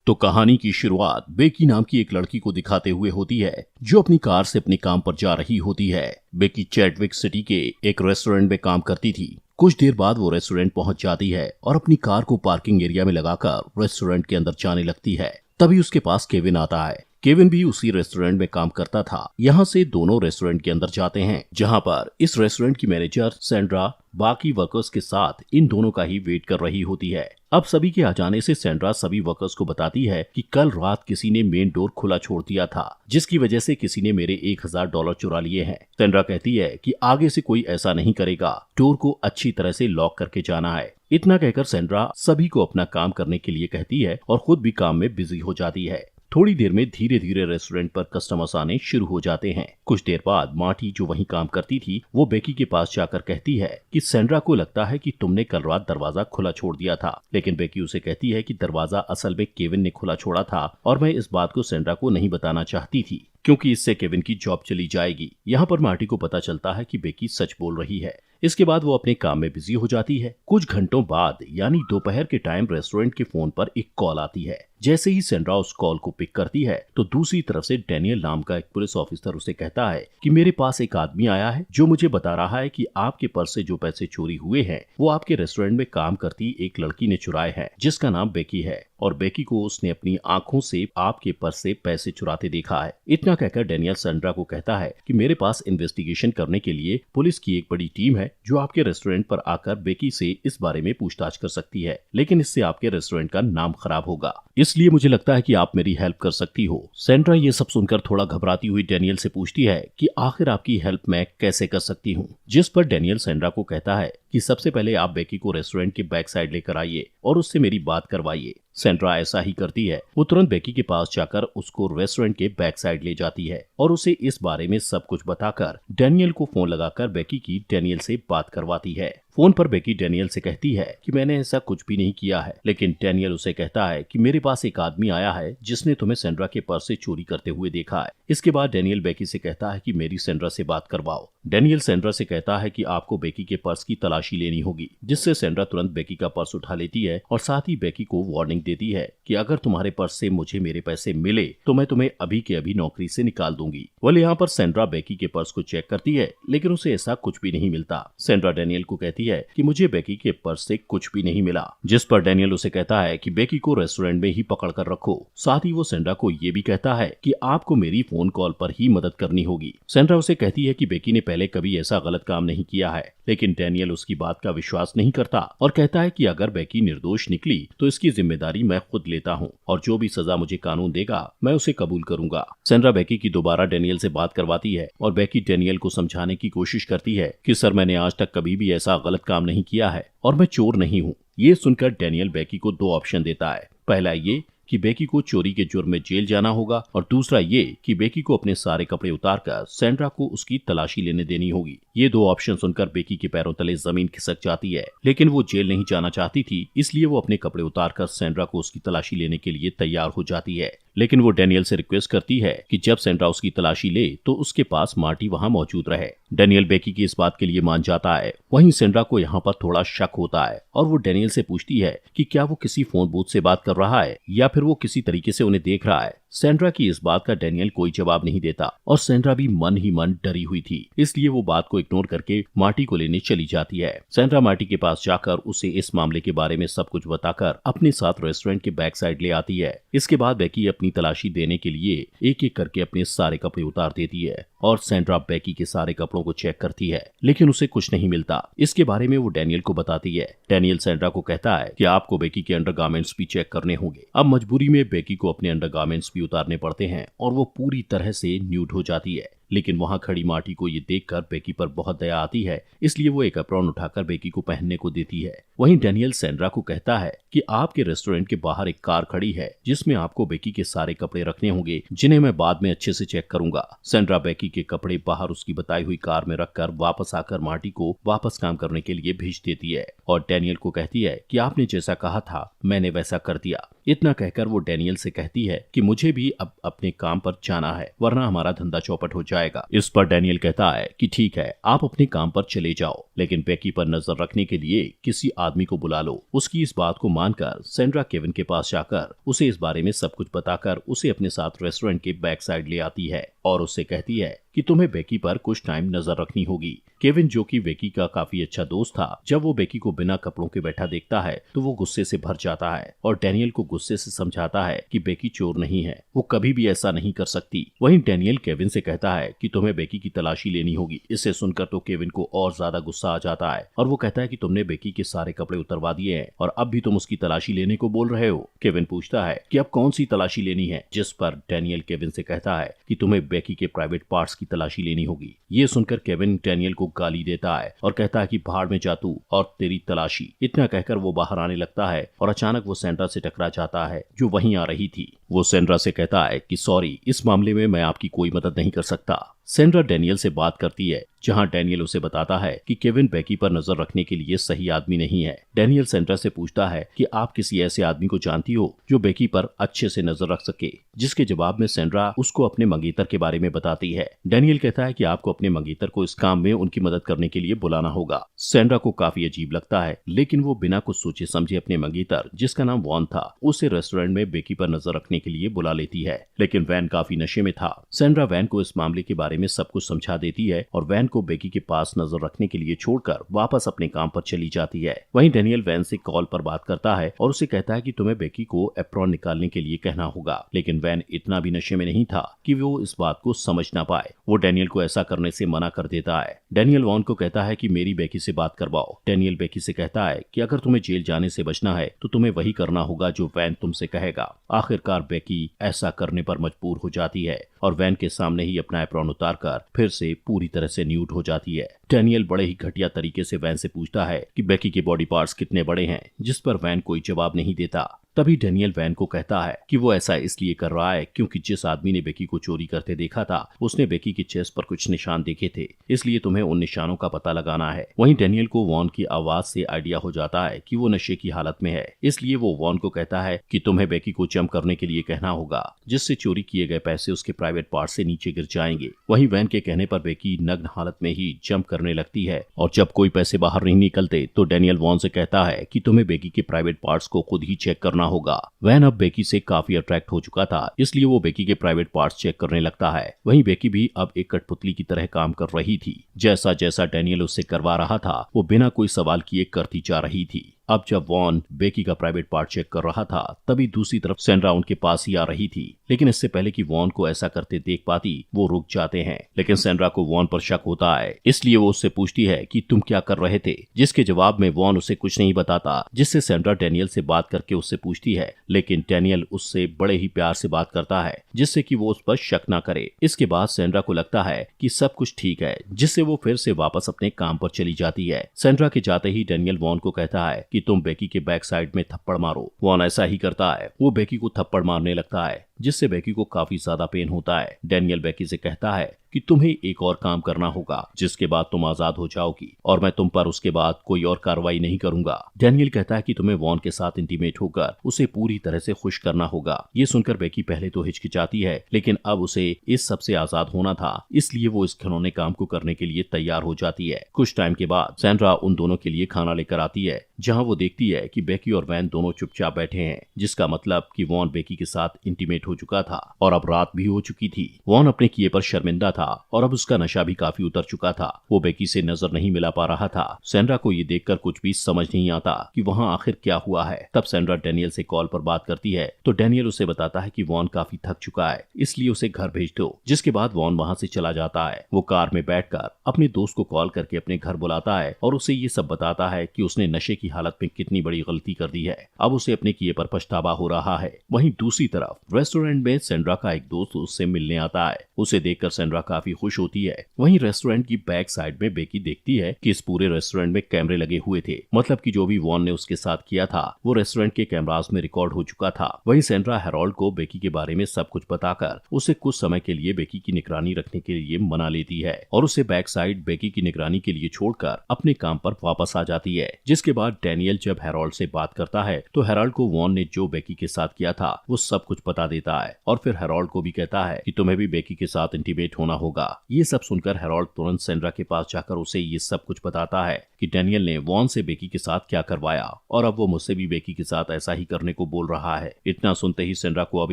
तो कहानी की शुरुआत बेकी नाम की एक लड़की को दिखाते हुए होती है जो अपनी कार से अपने काम पर जा रही होती है। बेकी चैडविक सिटी के एक रेस्टोरेंट में काम करती थी। कुछ देर बाद वो रेस्टोरेंट पहुंच जाती है और अपनी कार को पार्किंग एरिया में लगाकर रेस्टोरेंट के अंदर जाने लगती है। तभी उसके पास केविन आता है। केविन भी उसी रेस्टोरेंट में काम करता था। यहाँ से दोनों रेस्टोरेंट के अंदर जाते हैं, जहाँ पर इस रेस्टोरेंट की मैनेजर सैंड्रा बाकी वर्कर्स के साथ इन दोनों का ही वेट कर रही होती है। अब सभी के आ जाने से सैंड्रा सभी वर्कर्स को बताती है कि कल रात किसी ने मेन डोर खुला छोड़ दिया था, जिसकी वजह से किसी ने मेरे $1000 चुरा लिए हैं। सैंड्रा कहती है कि आगे से कोई ऐसा नहीं करेगा, डोर को अच्छी तरह से लॉक करके जाना है। इतना कहकर सैंड्रा सभी को अपना काम करने के लिए कहती है और खुद भी काम में बिजी हो जाती है। थोड़ी देर में धीरे धीरे रेस्टोरेंट पर कस्टमर्स आने शुरू हो जाते हैं। कुछ देर बाद मार्टी जो वहीं काम करती थी वो बेकी के पास जाकर कहती है कि सैंड्रा को लगता है कि तुमने कल रात दरवाजा खुला छोड़ दिया था, लेकिन बेकी उसे कहती है कि दरवाजा असल में केविन ने खुला छोड़ा था और मैं इस बात को सैंड्रा को नहीं बताना चाहती थी क्योंकि इससे केविन की जॉब चली जाएगी। यहाँ पर मार्टी को पता चलता है कि बेकी सच बोल रही है। इसके बाद वो अपने काम में बिजी हो जाती है। कुछ घंटों बाद यानी दोपहर के टाइम रेस्टोरेंट के फोन पर एक कॉल आती है। जैसे ही सैंड्रा उस कॉल को पिक करती है तो दूसरी तरफ से डैनियल नाम का एक पुलिस ऑफिसर उसे कहता है कि मेरे पास एक आदमी आया है जो मुझे बता रहा है कि आपके पर्स से जो पैसे चोरी हुए हैं वो आपके रेस्टोरेंट में काम करती एक लड़की ने चुराए हैं, जिसका नाम बेकी है, और बेकी को उसने अपनी आंखों से आपके पर्स से पैसे चुराते देखा है। इतना कहकर डैनियल सैंड्रा को कहता है कि मेरे पास इन्वेस्टिगेशन करने के लिए पुलिस की एक बड़ी टीम है जो आपके रेस्टोरेंट पर आकर बेकी से इस बारे में पूछताछ कर सकती है, लेकिन इससे आपके रेस्टोरेंट का नाम खराब होगा, इसलिए मुझे लगता है कि आप मेरी हेल्प कर सकती हो। सैंड्रा ये सब सुनकर थोड़ा घबराती हुई डैनियल से पूछती है कि आखिर आपकी हेल्प मैं कैसे कर सकती हूँ, जिस पर डैनियल सैंड्रा को कहता है कि सबसे पहले आप बेकी को रेस्टोरेंट के बैक साइड लेकर आइए और उससे मेरी बात करवाइए। सैंड्रा ऐसा ही करती है। वो तुरंत बेकी के पास जाकर उसको रेस्टोरेंट के बैक साइड ले जाती है और उसे इस बारे में सब कुछ बताकर डैनियल को फोन लगाकर बेकी की डैनियल से बात करवाती है। फोन पर बेकी डैनियल से कहती है कि मैंने ऐसा कुछ भी नहीं किया है, लेकिन डैनियल उसे कहता है कि मेरे पास एक आदमी आया है जिसने तुम्हें सैंड्रा के पर्स से चोरी करते हुए देखा है। इसके बाद डैनियल बेकी से कहता है कि मेरी सैंड्रा से बात करवाओ। डैनियल सैंड्रा से कहता है कि आपको बेकी के पर्स की तलाशी लेनी होगी, जिससे सैंड्रा तुरंत बेकी का पर्स उठा लेती है और साथ ही बेकी को वार्निंग देती है कि अगर तुम्हारे पर्स से मुझे मेरे पैसे मिले तो मैं तुम्हें अभी के अभी नौकरी से निकाल दूंगी। वाले यहाँ पर सैंड्रा बेकी के पर्स को चेक करती है, लेकिन उसे ऐसा कुछ भी नहीं मिलता। सैंड्रा डैनियल को कहती है कि मुझे बेकी के पर्स से कुछ भी नहीं मिला, जिस पर डैनियल उसे कहता है कि बेकी को रेस्टोरेंट में ही पकड़ कर रखो। साथ ही वो सैंड्रा को ये भी कहता है कि आपको मेरी फोन कॉल पर ही मदद करनी होगी। सैंड्रा उसे कहती है कि बेकी ने पहले कभी ऐसा गलत काम नहीं किया है, लेकिन डैनियल उसकी बात का विश्वास नहीं करता और कहता है कि अगर बेकी निर्दोष निकली तो इसकी जिम्मेदारी मैं खुद लेता हूँ और जो भी सजा मुझे कानून देगा मैं उसे कबूल करूंगा। सैंड्रा बेकी की दोबारा डैनियल से बात करवाती है और बेकी डैनियल को समझाने की कोशिश करती है कि सर मैंने आज तक कभी भी ऐसा गलत काम नहीं किया है और मैं चोर नहीं हूँ। ये सुनकर डैनियल बेकी को 2 ऑप्शन देता है। पहला ये कि बेकी को चोरी के जुर्म में जेल जाना होगा और दूसरा ये कि बेकी को अपने सारे कपड़े उतारकर सैंड्रा को उसकी तलाशी लेने देनी होगी। ये 2 ऑप्शन सुनकर बेकी के पैरों तले जमीन खिसक जाती है, लेकिन वो जेल नहीं जाना चाहती थी, इसलिए वो अपने कपड़े उतारकर सैंड्रा को उसकी तलाशी लेने के लिए तैयार हो जाती है। लेकिन वो डैनियल से रिक्वेस्ट करती है कि जब सैंड्रा उसकी तलाशी ले तो उसके पास मार्टी वहाँ मौजूद रहे। डैनियल बेकी की इस बात के लिए मान जाता है। वहीं सैंड्रा को यहाँ पर थोड़ा शक होता है और वो डैनियल से पूछती है कि क्या वो किसी फोन बूथ से बात कर रहा है या फिर वो किसी तरीके से उन्हें देख रहा है। सैंड्रा की इस बात का डैनियल कोई जवाब नहीं देता और सैंड्रा भी मन ही मन डरी हुई थी, इसलिए वो बात को इग्नोर करके मार्टी को लेने चली जाती है। सैंड्रा मार्टी के पास जाकर उसे इस मामले के बारे में सब कुछ बताकर अपने साथ रेस्टोरेंट के बैक साइड ले आती है। इसके बाद बेकी अपनी तलाशी देने के लिए एक एक करके अपने सारे कपड़े उतार देती है और सैंड्रा बेकी के सारे कपड़ों को चेक करती है, लेकिन उसे कुछ नहीं मिलता। इसके बारे में वो डैनियल को बताती है। डैनियल सैंड्रा को कहता है कि आपको बेकी के अंडरगारमेंट्स भी चेक करने होंगे। अब मजबूरी में बेकी को अपने अंडरगारमेंट्स भी उतारने पड़ते हैं और वो पूरी तरह से न्यूड हो जाती है। लेकिन वहां खड़ी मार्टी को ये देखकर बेकी पर बहुत दया आती है, इसलिए वो एक एप्रॉन उठाकर बेकी को पहनने को देती है। वहीं डैनियल सैंड्रा को कहता है कि आपके रेस्टोरेंट के बाहर एक कार खड़ी है जिसमें आपको बेकी के सारे कपड़े रखने होंगे, जिन्हें मैं बाद में अच्छे से चेक करूंगा। सैंड्रा बेकी के कपड़े बाहर उसकी बताई हुई कार में रखकर वापस आकर मार्टी को वापस काम करने के लिए भेज देती है और डैनियल को कहती है कि आपने जैसा कहा था मैंने वैसा कर दिया। इतना कहकर वो डैनियल से कहती है कि मुझे भी अब अपने काम पर जाना है, वरना हमारा धंधा चौपट हो जाएगा। इस पर डैनियल कहता है कि ठीक है, आप अपने काम पर चले जाओ, लेकिन बेकी पर नजर रखने के लिए किसी आदमी को बुला लो। उसकी इस बात को मानकर सैंड्रा केविन के पास जाकर उसे इस बारे में सब कुछ बताकर उसे अपने साथ रेस्टोरेंट के बैक साइड ले आती है और उससे कहती है कि तुम्हें बेकी पर कुछ टाइम नजर रखनी होगी। केविन, जो कि बेकी का काफी अच्छा दोस्त था, जब वो बेकी को बिना कपड़ों के बैठा देखता है तो वो गुस्से से भर जाता है और डैनियल को गुस्से से समझाता है कि बेकी चोर नहीं है, वो कभी भी ऐसा नहीं कर सकती। वहीं डैनियल केविन से कहता है कि तुम्हें बेकी की तलाशी लेनी होगी। इसे सुनकर तो केविन को और ज्यादा गुस्सा आ जाता है और वो कहता है कि तुमने बेकी के सारे कपड़े उतरवा दिए हैं और अब भी तुम उसकी तलाशी लेने को बोल रहे हो। केविन पूछता है कि अब कौन सी तलाशी लेनी है, जिस पर डैनियल केविन से कहता है कि तुम्हें बेकी के प्राइवेट पार्ट्स की तलाशी लेनी होगी। ये सुनकर केविन डैनियल को गाली देता है और कहता है कि भाड़ में जा तू और तेरी तलाशी। इतना कहकर वो बाहर आने लगता है और अचानक वो सैंड्रा से टकरा जाता है जो वहीं आ रही थी। वो सैंड्रा से कहता है कि सॉरी, इस मामले में मैं आपकी कोई मदद नहीं कर सकता। सैंड्रा डैनियल से बात करती है, जहां डैनियल उसे बताता है कि केविन बेकी पर नजर रखने के लिए सही आदमी नहीं है। डैनियल सैंड्रा से पूछता है कि आप किसी ऐसे आदमी को जानती हो जो बेकी पर अच्छे से नजर रख सके, जिसके जवाब में सैंड्रा उसको अपने मंगेतर के बारे में बताती है। डैनियल कहता है कि आपको अपने मंगेतर को इस काम में उनकी मदद करने के लिए बुलाना होगा। सैंड्रा को काफी अजीब लगता है, लेकिन वो बिना कुछ सोचे समझे अपने मंगेतर, जिसका नाम वॉन था, उसे रेस्टोरेंट में बेकी पर नजर रखने के लिए बुला लेती है। लेकिन वैन काफी नशे में था। सैंड्रा वैन को इस मामले के बारे में सब कुछ समझा देती है और वैन को बेकी के पास नजर रखने के लिए छोड़कर वापस अपने काम पर चली जाती है। वहीं डैनियल वैन से कॉल पर बात करता है और उसे कहता है कि तुम्हें बेकी को एप्रॉन निकालने के लिए कहना होगा, लेकिन वैन इतना भी नशे में नहीं था कि वो इस बात को समझ ना पाए। वो डैनियल को ऐसा करने से मना कर देता है। डैनियल वॉन को कहता है कि मेरी बेकी से बात करवाओ। डैनियल बेकी से कहता है कि अगर तुम्हें जेल जाने से बचना है तो तुम्हें वही करना होगा जो वैन तुमसे कहेगा। आखिरकार बेकी ऐसा करने पर मजबूर हो जाती है और वैन के सामने ही अपना एप्रॉन उतारकर फिर से पूरी तरह से न्यूड हो जाती है। डैनियल बड़े ही घटिया तरीके से वैन से पूछता है कि बेकी के बॉडी पार्ट्स कितने बड़े हैं, जिस पर वैन कोई जवाब नहीं देता। तभी डैनियल वैन को कहता है कि वो ऐसा इसलिए कर रहा है क्योंकि जिस आदमी ने बेकी को चोरी करते देखा था उसने बेकी की चेस्ट पर कुछ निशान देखे थे, इसलिए तुम्हें उन निशानों का पता लगाना है। वहीं डैनियल को वॉन की आवाज से आइडिया हो जाता है कि वो नशे की हालत में है, इसलिए वो वॉन को कहता है कि तुम्हें बेकी को जंप करने के लिए कहना होगा, जिससे चोरी किए गए पैसे उसके प्राइवेट पार्ट से नीचे गिर जाएंगे। वहीं वैन के कहने पर बेकी नग्न हालत में ही जंप करने लगती है और जब कोई पैसे बाहर नहीं निकलते तो डैनियल वॉन से कहता है कि तुम्हें बेकी के प्राइवेट पार्ट्स को खुद ही चेक करना होगा। वैन अब बेकी से काफी अट्रैक्ट हो चुका था, इसलिए वो बेकी के प्राइवेट पार्ट्स चेक करने लगता है। वहीं बेकी भी अब एक कठपुतली की तरह काम कर रही थी। जैसा जैसा डैनियल उससे करवा रहा था वो बिना कोई सवाल किए करती जा रही थी। अब जब वॉन बेकी का प्राइवेट पार्ट चेक कर रहा था तभी दूसरी तरफ सैंड्रा उनके पास ही आ रही थी, लेकिन इससे पहले कि वॉन को ऐसा करते देख पाती वो रुक जाते हैं। लेकिन सैंड्रा को वॉन पर शक होता है, इसलिए वो उससे पूछती है कि तुम क्या कर रहे थे, जिसके जवाब में वॉन उसे कुछ नहीं बताता, जिससे सैंड्रा डैनियल से बात करके उससे पूछती है, लेकिन डैनियल उससे बड़े ही प्यार से बात करता है जिससे कि वो उस पर शक ना करे। इसके बाद सैंड्रा को लगता है कि सब कुछ ठीक है, जिससे वो फिर से वापस अपने काम पर चली जाती है। सैंड्रा के जाते ही डैनियल वॉन को कहता है कि तुम बेकी के बैक साइड में थप्पड़ मारो। वॉन ऐसा ही करता है, वो बेकी को थप्पड़ मारने लगता है जिससे बेकी को काफी ज्यादा पेन होता है। डैनियल बेकी से कहता है कि तुम्हें एक और काम करना होगा, जिसके बाद तुम आजाद हो जाओगी और मैं तुम पर उसके बाद कोई और कार्रवाई नहीं करूंगा। डैनियल कहता है कि तुम्हें वॉन के साथ इंटीमेट होकर उसे पूरी तरह से खुश करना होगा। ये सुनकर बेकी पहले तो हिचकिचाती है, लेकिन अब उसे इस सब से आजाद होना था, इसलिए वो इस घिनौने काम को करने के लिए तैयार हो जाती है। कुछ टाइम के बाद सैंड्रा उन दोनों के लिए खाना लेकर आती है, जहाँ वो देखती है कि बेकी और वैन दोनों चुपचाप बैठे हैं, जिसका मतलब कि वॉन बेकी के साथ इंटीमेट हो चुका था और अब रात भी हो चुकी थी। वॉन अपने किए पर शर्मिंदा था और अब उसका नशा भी काफी उतर चुका था। वो बेकी से नजर नहीं मिला पा रहा था। सैंड्रा को ये देखकर कुछ भी समझ नहीं आता कि वहाँ आखिर क्या हुआ है। तब सैंड्रा डैनियल से कॉल पर बात करती है तो डैनियल उसे बताता है कि वॉन काफी थक चुका है, इसलिए उसे घर भेज दो। जिसके बाद वॉन वहाँ से चला जाता है। वो कार में बैठकर अपने दोस्त को कॉल करके अपने घर बुलाता है और उसे ये सब बताता है कि उसने नशे की हालत में कितनी बड़ी गलती कर दी है। अब उसे अपने किए पर पछतावा हो रहा है। वहीं दूसरी तरफ रेस्टोरेंट रेस्टोरेंट में सेंड्रा का एक दोस्त उससे मिलने आता है। उसे देखकर सेंड्रा काफी खुश होती है। वहीं रेस्टोरेंट की बैक साइड में बेकी देखती है कि इस पूरे रेस्टोरेंट में कैमरे लगे हुए थे, मतलब कि जो भी वॉन ने उसके साथ किया था वो रेस्टोरेंट के कैमरास में रिकॉर्ड हो चुका था। वहीं सेंड्रा हैरोल्ड को बेकी के बारे में सब कुछ बताकर उसे कुछ समय के लिए बेकी की निगरानी रखने के लिए मना लेती है और उसे बैक साइड बेकी की निगरानी के लिए छोड़कर अपने काम पर वापस आ जाती है। जिसके बाद डैनियल जब हैरोल्ड से बात करता है तो हैरोल्ड को वॉन ने जो बेकी के साथ किया था वो सब कुछ बता देता है और फिर हैरोल्ड को भी कहता है कि तुम्हें भी बेकी के साथ इंटीमेट होना होगा। ये सब सुनकर हैरोल्ड तुरंत सेंड्रा के पास जाकर उसे ये सब कुछ बताता है कि डैनियल ने वॉन से बेकी के साथ क्या करवाया और अब वो मुझसे भी बेकी के साथ ऐसा ही करने को बोल रहा है। इतना सुनते ही सेंड्रा को अब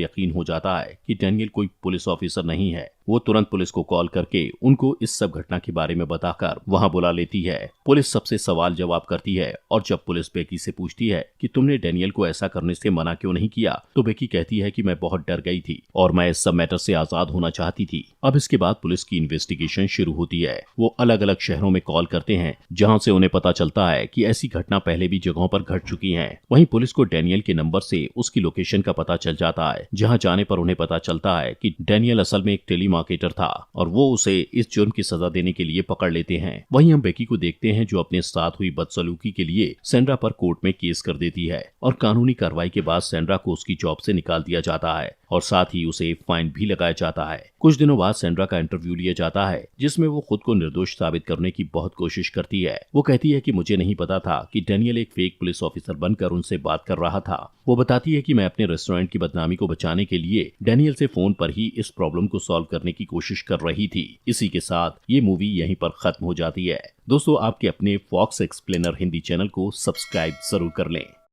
यकीन हो जाता है कि डैनियल कोई पुलिस ऑफिसर नहीं है। वो तुरंत पुलिस को कॉल करके उनको इस सब घटना के बारे में बताकर वहां बुला लेती है। पुलिस सबसे सवाल जवाब करती है और जब पुलिस बेकी से पूछती है कि तुमने डैनियल को ऐसा करने से मना क्यों नहीं किया, तो बेकी कहती है कि मैं बहुत डर गई थी और मैं इस सब मैटर से आजाद होना चाहती थी। अब इसके बाद पुलिस की इन्वेस्टिगेशन शुरू होती है। वो अलग अलग शहरों में कॉल करते हैं जहाँ से उन्हें पता चलता है कि ऐसी घटना पहले भी जगहों पर घट चुकी है। वहीं पुलिस को डैनियल के नंबर से उसकी लोकेशन का पता चल जाता है, जहाँ जाने पर उन्हें पता चलता है कि डैनियल असल में एक टेलीमार्केटर था और वो उसे इस जुर्म की सजा देने के लिए पकड़ लेते हैं। वहीं हम बेकी को देखते हैं जो अपने साथ हुई बदसलूकी के लिए सेंड्रा पर कोर्ट में केस कर देती है और कानूनी कार्रवाई के बाद सेंड्रा को उसकी जॉब से निकाल दिया जाता है और साथ ही उसे फाइन भी लगाया जाता है। कुछ दिनों बाद सेंड्रा का इंटरव्यू लिया जाता है जिसमें वो खुद को निर्दोष साबित करने की बहुत कोशिश करती है। वो कहती है कि मुझे नहीं पता था कि डैनियल एक फेक पुलिस ऑफिसर बनकर उनसे बात कर रहा था। वो बताती है कि मैं अपने रेस्टोरेंट की बदनामी को बचाने के लिए डैनियल से फोन पर ही इस प्रॉब्लम को सॉल्व करने की कोशिश कर रही थी। इसी के साथ ये मूवी यहीं पर खत्म हो जाती है। दोस्तों, आपके अपने फॉक्स एक्सप्लेनर हिंदी चैनल को सब्सक्राइब जरूर कर लें।